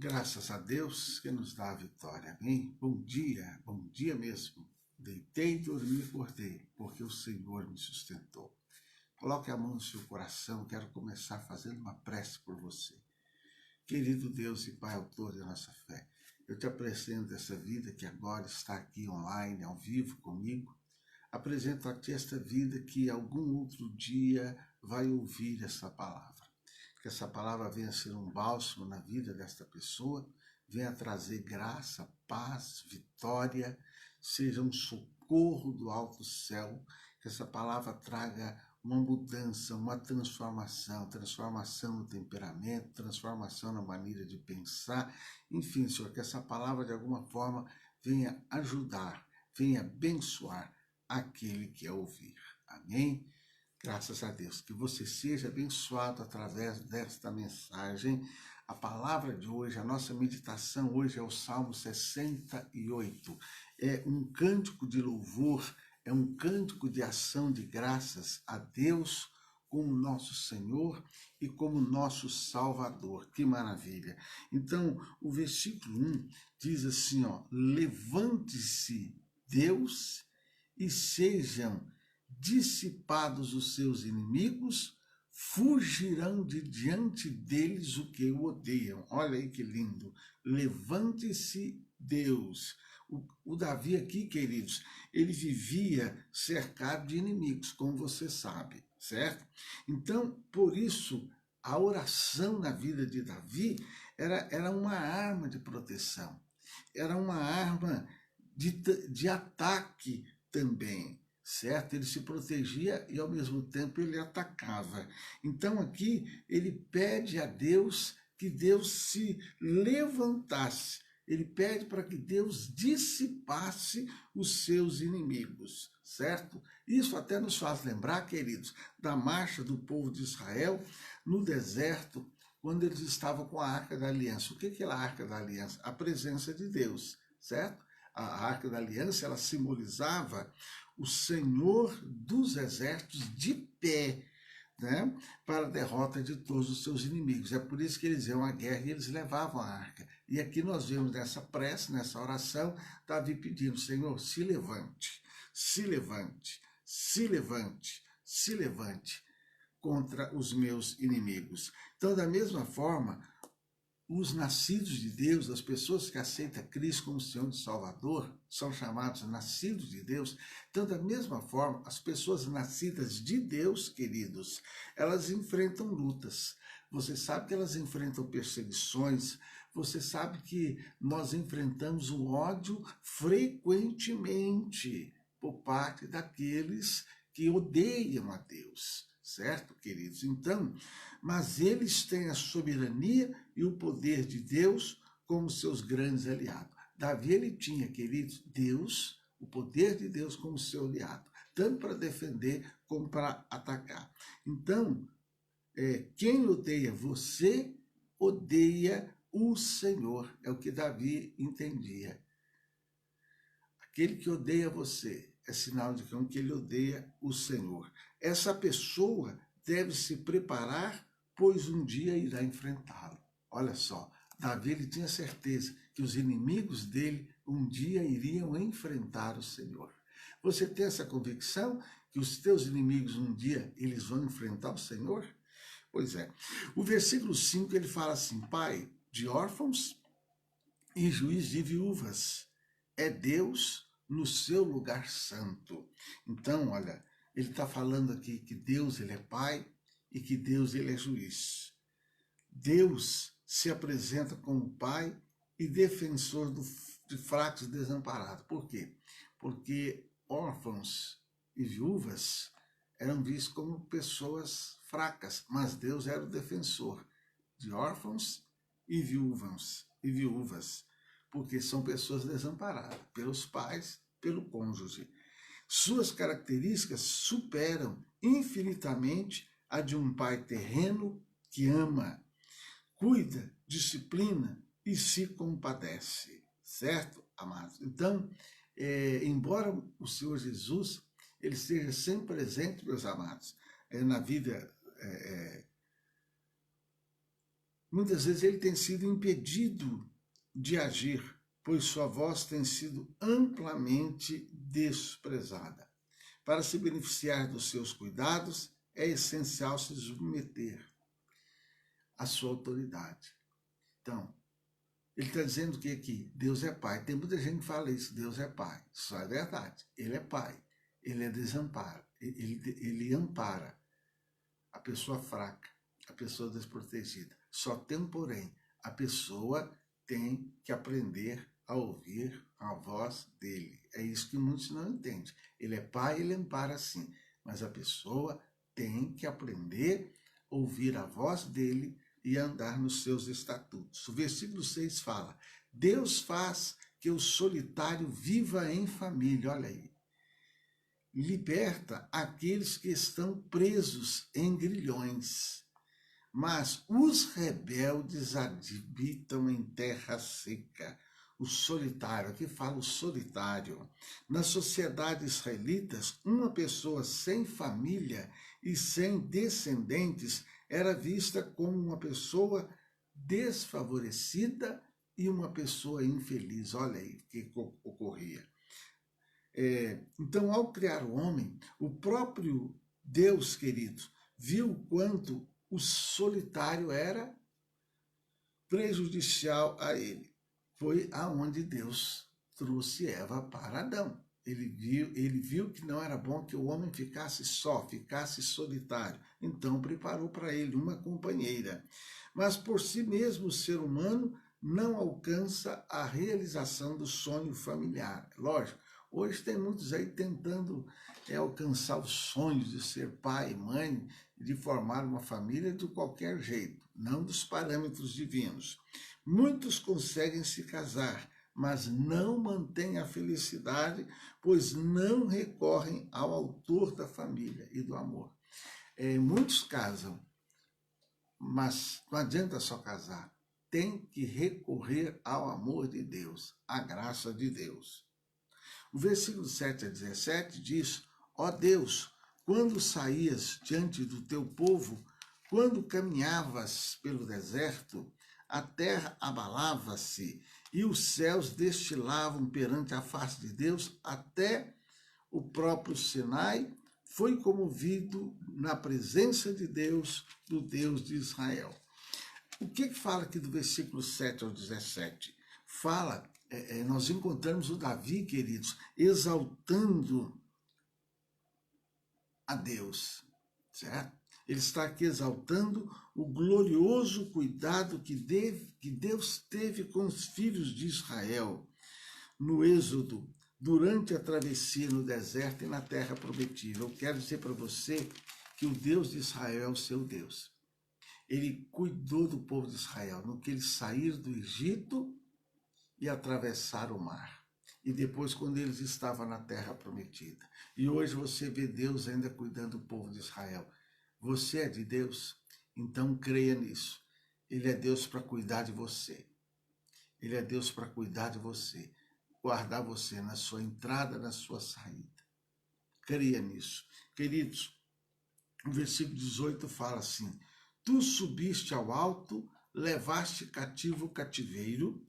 Graças a Deus que nos dá a vitória, amém? Bom dia mesmo. Deitei e dormi e acordei, porque o Senhor me sustentou. Coloque a mão no seu coração, quero começar fazendo uma prece por você. Querido Deus e Pai autor da nossa fé, eu te apresento essa vida que agora está aqui online, ao vivo comigo. Apresento a ti esta vida que algum outro dia vai ouvir essa palavra. Que essa palavra venha ser um bálsamo na vida desta pessoa, venha trazer graça, paz, vitória, seja um socorro do alto céu, que essa palavra traga uma mudança, uma transformação no temperamento, transformação na maneira de pensar, enfim, Senhor, que essa palavra de alguma forma venha ajudar, venha abençoar aquele que é ouvir. Amém? Graças a Deus, que você seja abençoado através desta mensagem. A palavra de hoje, a nossa meditação hoje é o Salmo 68. É um cântico de louvor, é um cântico de ação de graças a Deus como nosso Senhor e como nosso Salvador. Que maravilha! Então, o versículo 1 diz assim, levante-se Deus e sejam dissipados os seus inimigos, fugirão de diante deles o que o odeiam. Olha aí que lindo. Levante-se Deus. O Davi aqui, queridos, ele vivia cercado de inimigos, como você sabe, certo? Então, por isso, a oração na vida de Davi era uma arma de proteção, era uma arma de ataque também, certo? Ele se protegia e ao mesmo tempo ele atacava. Então aqui ele pede a Deus que Deus se levantasse. Ele pede para que Deus dissipasse os seus inimigos, certo? Isso até nos faz lembrar, queridos, da marcha do povo de Israel no deserto, quando eles estavam com a Arca da Aliança. O que é a Arca da Aliança? A presença de Deus, certo? A Arca da Aliança, ela simbolizava o Senhor dos exércitos de pé, né, para a derrota de todos os seus inimigos. É por isso que eles iam à guerra e eles levavam a arca. E aqui nós vemos nessa prece, nessa oração, Davi pedindo, Senhor, se levante, se levante, se levante, se levante contra os meus inimigos. Então, da mesma forma, os nascidos de Deus, as pessoas que aceitam Cristo como Senhor e Salvador, são chamados nascidos de Deus. Então, da mesma forma, as pessoas nascidas de Deus, queridos, elas enfrentam lutas. Você sabe que elas enfrentam perseguições, você sabe que nós enfrentamos o ódio frequentemente por parte daqueles que odeiam a Deus. Certo, queridos? Então, mas eles têm a soberania e o poder de Deus como seus grandes aliados. Davi, ele tinha, queridos, Deus, o poder de Deus como seu aliado, tanto para defender como para atacar. Então, quem odeia você, odeia o Senhor. É o que Davi entendia. Aquele que odeia você é sinal de que ele odeia o Senhor. Essa pessoa deve se preparar, pois um dia irá enfrentá-lo. Olha só, Davi, ele tinha certeza que os inimigos dele um dia iriam enfrentar o Senhor. Você tem essa convicção que os teus inimigos um dia eles vão enfrentar o Senhor? Pois é. O versículo 5 ele fala assim, Pai de órfãos e juiz de viúvas, é Deus no seu lugar santo. Então, olha, ele está falando aqui que Deus ele é Pai e que Deus ele é juiz. Deus se apresenta como Pai e defensor de fracos e desamparados. Por quê? Porque órfãos e viúvas eram vistos como pessoas fracas, mas Deus era o defensor de órfãos e viúvas, porque são pessoas desamparadas pelos pais, pelo cônjuge. Suas características superam infinitamente a de um pai terreno que ama, cuida, disciplina e se compadece. Certo, amados? Então, embora o Senhor Jesus ele esteja sempre presente, meus amados, na vida muitas vezes ele tem sido impedido de agir, pois sua voz tem sido amplamente desprezada. Para se beneficiar dos seus cuidados, é essencial se submeter à sua autoridade. Então, ele está dizendo que aqui, Deus é Pai. Tem muita gente que fala isso, Deus é Pai. Só é verdade. Ele é Pai. Ele é desamparo. Ele ampara a pessoa fraca, a pessoa desprotegida. Só tem um porém. A pessoa tem que aprender a ouvir a voz dele. É isso que muitos não entendem. Ele é Pai, ele ampara sim. Mas a pessoa tem que aprender a ouvir a voz dele e andar nos seus estatutos. O versículo 6 fala: Deus faz que o solitário viva em família. Olha aí. Liberta aqueles que estão presos em grilhões, mas os rebeldes habitam em terra seca. O solitário, aqui fala o solitário. Na sociedade israelita, uma pessoa sem família e sem descendentes era vista como uma pessoa desfavorecida e uma pessoa infeliz. Olha aí o que ocorria. Então, ao criar o homem, o próprio Deus, querido, viu o quanto o solitário era prejudicial a ele. Foi aonde Deus trouxe Eva para Adão. Ele viu que não era bom que o homem ficasse só, ficasse solitário. Então preparou para ele uma companheira. Mas por si mesmo o ser humano não alcança a realização do sonho familiar. Lógico, hoje tem muitos aí tentando alcançar os sonhos de ser pai e mãe, de formar uma família de qualquer jeito, não dos parâmetros divinos. Muitos conseguem se casar, mas não mantêm a felicidade, pois não recorrem ao autor da família e do amor. Muitos casam, mas não adianta só casar. Tem que recorrer ao amor de Deus, à graça de Deus. O versículo 7 a 17 diz: Ó Deus, quando saías diante do teu povo, quando caminhavas pelo deserto, a terra abalava-se e os céus destilavam perante a face de Deus, até o próprio Sinai foi comovido na presença de Deus, do Deus de Israel. O que fala aqui do versículo 7 ao 17? Fala, nós encontramos o Davi, queridos, exaltando a Deus, certo? Ele está aqui exaltando o glorioso cuidado que Deus teve com os filhos de Israel no Êxodo, durante a travessia no deserto e na terra prometida. Eu quero dizer para você que o Deus de Israel é o seu Deus. Ele cuidou do povo de Israel no que eles saíram do Egito e atravessaram o mar. E depois, quando eles estavam na terra prometida. E hoje você vê Deus ainda cuidando do povo de Israel. Você é de Deus? Então creia nisso. Ele é Deus para cuidar de você. Ele é Deus para cuidar de você. Guardar você na sua entrada, na sua saída. Creia nisso. Queridos, o versículo 18 fala assim: Tu subiste ao alto, levaste cativo o cativeiro,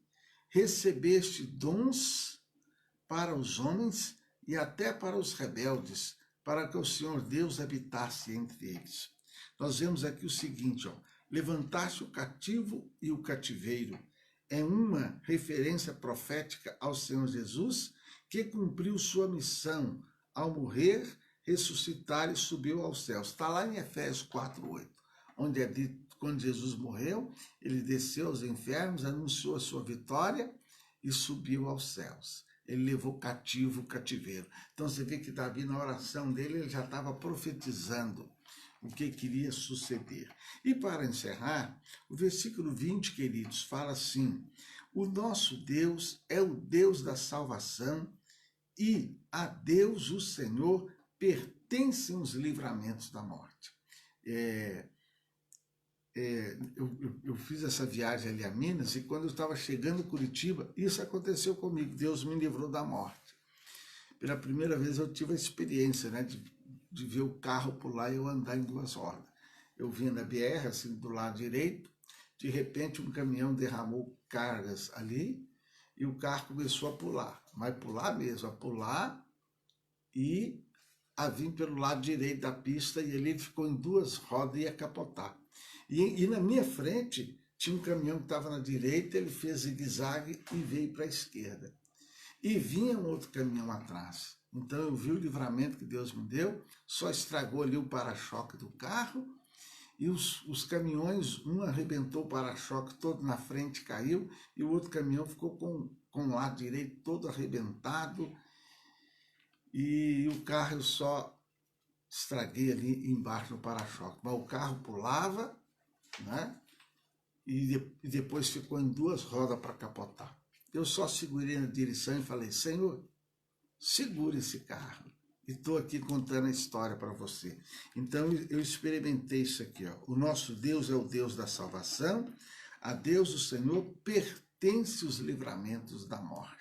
recebeste dons para os homens e até para os rebeldes, para que o Senhor Deus habitasse entre eles. Nós vemos aqui o seguinte, levantaste o cativo e o cativeiro. É uma referência profética ao Senhor Jesus, que cumpriu sua missão ao morrer, ressuscitar e subiu aos céus. Está lá em Efésios 4:8, onde é dito, quando Jesus morreu, ele desceu aos infernos, anunciou a sua vitória e subiu aos céus. Ele levou cativo o cativeiro. Então você vê que Davi, na oração dele, ele já estava profetizando o que queria suceder. E para encerrar, o versículo 20, queridos, fala assim: o nosso Deus é o Deus da salvação e a Deus, o Senhor, pertencem os livramentos da morte. Eu fiz essa viagem ali a Minas e quando eu estava chegando em Curitiba, isso aconteceu comigo, Deus me livrou da morte. Pela primeira vez eu tive a experiência, né, de ver o carro pular e eu andar em duas rodas. Eu vinha na BR, assim, do lado direito, De repente, um caminhão derramou cargas ali e o carro começou a pular, mas pular mesmo, a pular e a vir pelo lado direito da pista, e ele ficou em duas rodas e ia capotar. E na minha frente tinha um caminhão que estava na direita, ele fez zigue-zague e veio para a esquerda. E vinha um outro caminhão atrás. Então eu vi o livramento que Deus me deu, só estragou ali o para-choque do carro, e os caminhões, um arrebentou o para-choque todo na frente, caiu, e o outro caminhão ficou com o lado direito todo arrebentado, e o carro eu só estraguei ali embaixo no para-choque. Mas o carro pulava, né? E depois ficou em duas rodas para capotar. Eu só segurei na direção e falei, Senhor, segura esse carro. E estou aqui contando a história para você. Então eu experimentei isso aqui. Ó. O nosso Deus é o Deus da salvação. A Deus, o Senhor, pertence os livramentos da morte.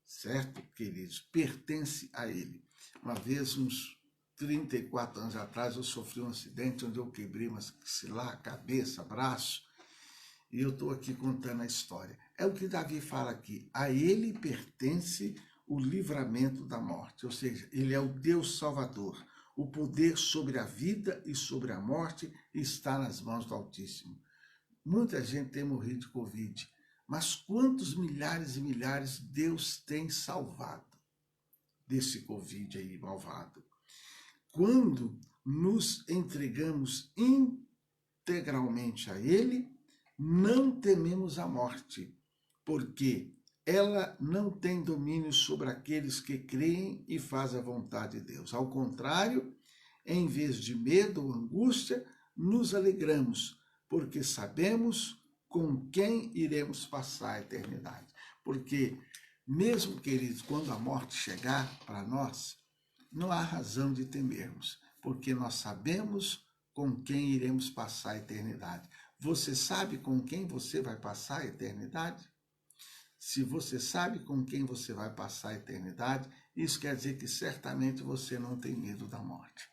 Certo, queridos? Pertence a Ele. Uma vez, uns 34 anos atrás, eu sofri um acidente onde eu quebrei uma maxilar, cabeça, braço. E eu estou aqui contando a história. É o que Davi fala aqui. A Ele pertence o livramento da morte. Ou seja, Ele é o Deus Salvador. O poder sobre a vida e sobre a morte está nas mãos do Altíssimo. Muita gente tem morrido de Covid. Mas quantos milhares e milhares Deus tem salvado desse Covid aí malvado? Quando nos entregamos integralmente a Ele, não tememos a morte, porque ela não tem domínio sobre aqueles que creem e fazem a vontade de Deus. Ao contrário, em vez de medo ou angústia, nos alegramos, porque sabemos com quem iremos passar a eternidade. Porque, mesmo, queridos, quando a morte chegar para nós, não há razão de temermos, porque nós sabemos com quem iremos passar a eternidade. Você sabe com quem você vai passar a eternidade? Se você sabe com quem você vai passar a eternidade, isso quer dizer que certamente você não tem medo da morte.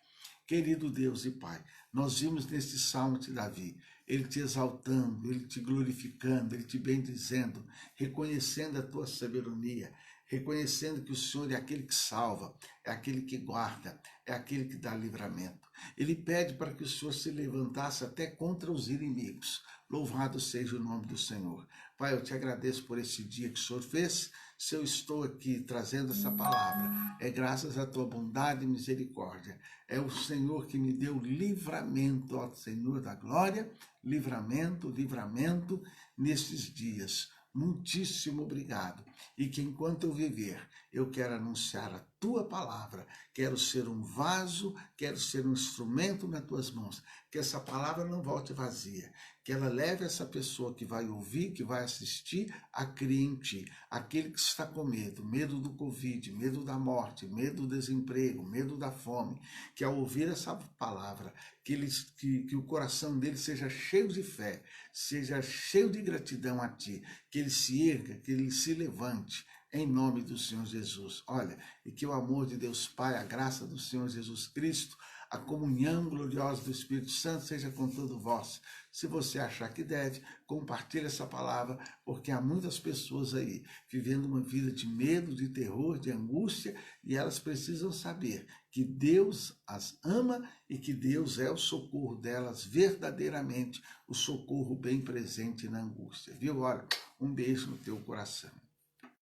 Querido Deus e Pai, nós vimos nesse salmo de Davi, ele te exaltando, ele te glorificando, ele te bendizendo, reconhecendo a tua sabedoria, reconhecendo que o Senhor é aquele que salva, é aquele que guarda, é aquele que dá livramento. Ele pede para que o Senhor se levantasse até contra os inimigos. Louvado seja o nome do Senhor. Pai, eu te agradeço por esse dia que o Senhor fez. Se eu estou aqui trazendo essa palavra, é graças à tua bondade e misericórdia. É o Senhor que me deu livramento, ó Senhor da glória, livramento, livramento nesses dias. Muitíssimo obrigado. E que enquanto eu viver, eu quero anunciar a tua palavra, quero ser um vaso, quero ser um instrumento nas tuas mãos, que essa palavra não volte vazia, que ela leve essa pessoa que vai ouvir, que vai assistir, a crer em ti. Aquele que está com medo, medo do Covid, medo da morte, medo do desemprego, medo da fome, que ao ouvir essa palavra, que o coração dele seja cheio de fé, seja cheio de gratidão a ti, que ele se erga, que ele se levante, em nome do Senhor Jesus. Olha, e que o amor de Deus Pai, a graça do Senhor Jesus Cristo, a comunhão gloriosa do Espírito Santo seja com todos vós. Se você achar que deve, compartilhe essa palavra, porque há muitas pessoas aí vivendo uma vida de medo, de terror, de angústia, e elas precisam saber que Deus as ama e que Deus é o socorro delas verdadeiramente, o socorro bem presente na angústia. Viu? Olha, um beijo no teu coração.